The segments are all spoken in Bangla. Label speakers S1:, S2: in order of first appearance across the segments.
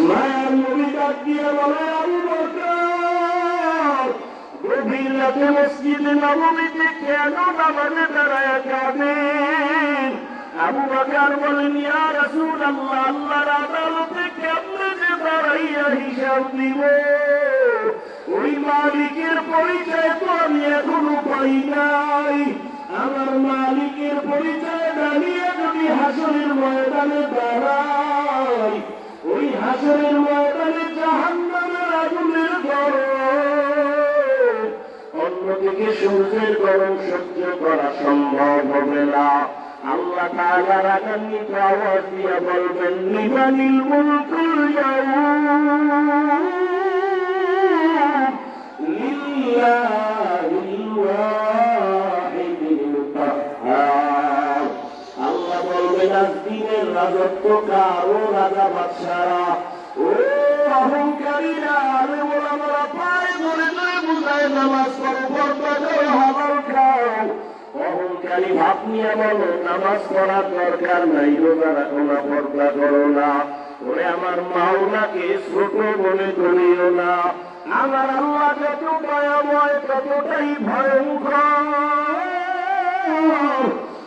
S1: মায়ার নবী ডাক দিয়ে বলে, আবু বকর, গভীর রাতে মসজিদে নববীতে কেন নামাজে দাঁড়ায় কাঁদেন? আবু বকর বলেন, ইয়া রাসূলুল্লাহ, আল্লাহর আদালতে কেমনে যে দাঁড়াইয়া হিসাব দিব? ওই মালিকের পরিচয় তো আমি এখনো পাই নাই। আমার মালিকের পরিচয় জানিয়ে যদি হাসরের ময়দানে দাঁড়াই, ওই হাসরের ময়দানে জাহান্নামের আগুনের গরম, অন্যদিকে সূর্যের গরম সহ্য করা সম্ভব হবে না। আল্লাহ তাআলা রাগান্বিত আওয়াজ দিয়ে বলবেন, লিমানিল মুলকুল ইয়াউম, লিল্লাহিল ওয়াহিদিল কাহ্হার। আল্লাহ বলবেন, আজ দিনের রাজত্ব কার? ও রাজা বাদশারা, ও অহংকারীরা, আরে ওলামারা পায়ে ধরে ধরে বুঝায় নামাজ পড়ো, পর্দা করো, হালাল খাও। অহংকারী ভাব নিয়ে বলো নামাজ পড়ার দরকার নাই, রোজা রাখো না, পর্দা করো না। ওরে আমার মাওলাকে ছোট বলে ধরিও না। আমার আল্লাহ যত দয়াময় ততটাই ভয়ঙ্কর।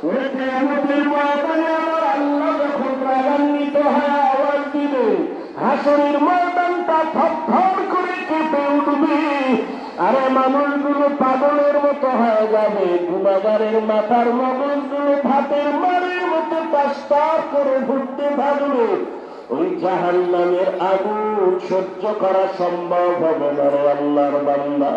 S1: ওরে কিয়ামতের ময়দানে আমার আল্লাহ যখন রাগান্বিত হয়ে আওয়াজ দিবে, হাসরের ময়দানটা থরথর করে কেঁপে উঠবে। আরে মানুষগুলো পাগলের মতো হয়ে যাবে, গুনাহগারের মাথার মগজগুলো ভাতের মারের মতো পাস্তার করে ঘুরতে থাকবে। ওই জাহান্নামের আগুন সহ্য করা সম্ভব হবে না রে আল্লাহর বান্দা।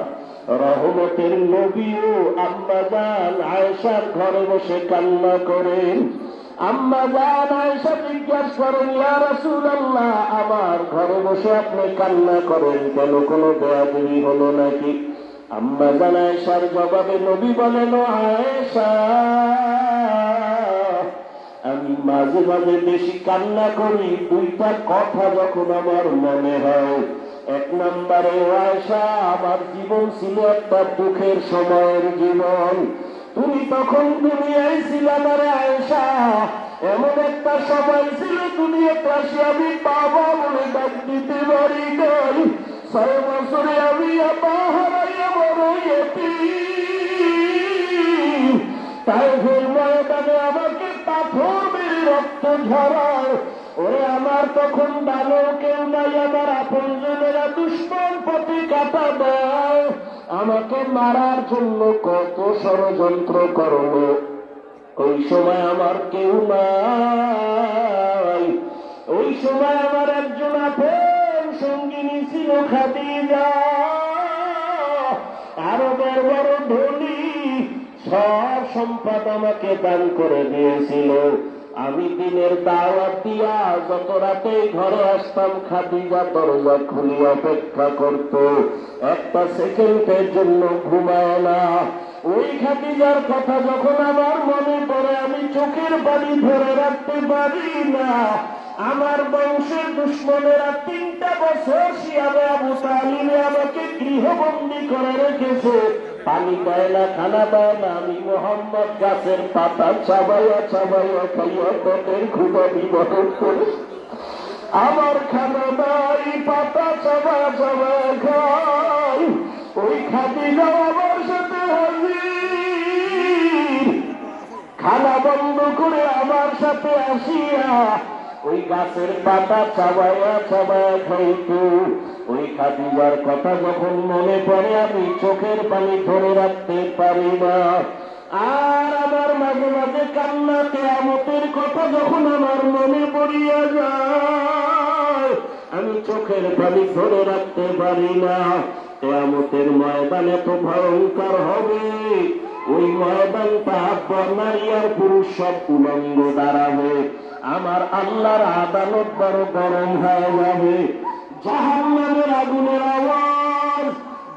S1: রহমতের নবীও আম্মা জান আয়েশার ঘরে বসে কান্না করেন। আম্মা জান আয়েশা জিজ্ঞাসা করেন, ইয়া রাসূলুল্লাহ, আমার ঘরে বসে আপনি কান্না করেন কেন? কোনো বেয়াদবি হলো নাকি? আম্মা জান আয়েশার জবাবে নবী বলেন, আয়েশা, আমি মাঝে মাঝে বেশি কান্না করি দুইটা কথা যখন আমার মনে হয়। এক নম্বরে, আয়েশা, আমার জীবন ছিল একটা দুঃখের সময়ের জীবন। তুমি তখন দুনিয়ায় ছিলা না রে আয়েশা। এমন একটা সময় ছিল দুনিয়াতে আসি আমি বাবা বলে ডাক দিতে পারি নাই। 6 বছরে আমি আপা হারাইয়া বড় ইয়তীম। তাই ভুল ময়দানে আমাকে পাথর মেরে রক্ত ঝরায়। ওরে আমার তখন ডালো কেউ নাই, আমার আপনজনেরা দুশ্মন পথে কাটা দেয়। আমাকে মারার জন্য কত ষড়যন্ত্র করলো। ওই সময় আমার কেউ নাই। ওই সময় আমার একজন আপন সঙ্গিনী ছিল খাদিজা, আরবের বড় ধনী, সব সম্পদ আমাকে দান করে দিয়েছিল। আমি দিনের দাওয়াত দিয়া যত রাতে ঘরে আসতাম, খাদিজা দরজা খুলে অপেক্ষা করত, একটা সেকেন্ডের জন্য ঘুমায় না। ওই খাদিজার কথা যখন আমার মনে পড়ে, আমি চোখের পানি ধরে রাখতে পারি না। আমার বংশের দুশ্মনেরা 3টা বছর শিয়াবে আবু তালিবে আমাকে গৃহবন্দী করে রেখেছে। পানি দেয় না, খানা দেয় না। আমি মোহাম্মদ গাছের পাতা চাবাইয়া চাবাইয়া খাইয়া পেটের ক্ষুধা নিবারণ করে, আমার খানা নাই, পাতা চাবা চাবা খাই। ওই খাদিজা আমার সাথে হাজির, খানা বন্ধ করে আমার সাথে আসিয়া ওই গাছের পাতা চাবাইয়া চাবাইয়া খাইত। ওই খাদিজার কথা যখন মনে পড়ে, আমি চোখের পানি ধরে রাখতে পারি না। আর আমার মাঝে মাঝে কান্না, কিয়ামতের কথা যখন আমার মনে পড়িয়া যায়, আমি চোখের পানি ধরে রাখতে পারি না। কিয়ামতের ময়দানে তো ভয়ঙ্কর হবে। ওই ময়দানটা নারী আর পুরুষ সব উলঙ্গ দাঁড়াবে। আমার আল্লাহর আদালত বড় গরম হয়ে যাবে। জাহান্নামের আগুনের আওয়াজ,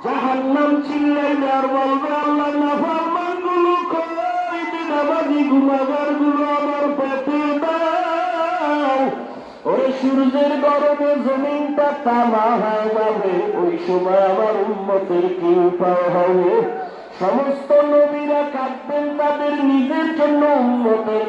S1: জাহান্নাম চিল্লাইবে আর বলবে, আল্লাহ নাফরমান গুলো কই, বিনামাজি গুনাহগার গুলো আমার পেটে দাও। ওই সূর্যের গরমে জমিনটা তামা হয়ে যাবে। ওই সময় আমার উম্মতের কি উপায় হবে? সমস্ত নবীরা কাঁদবেন তাদের নিজের জন্য, উম্মতের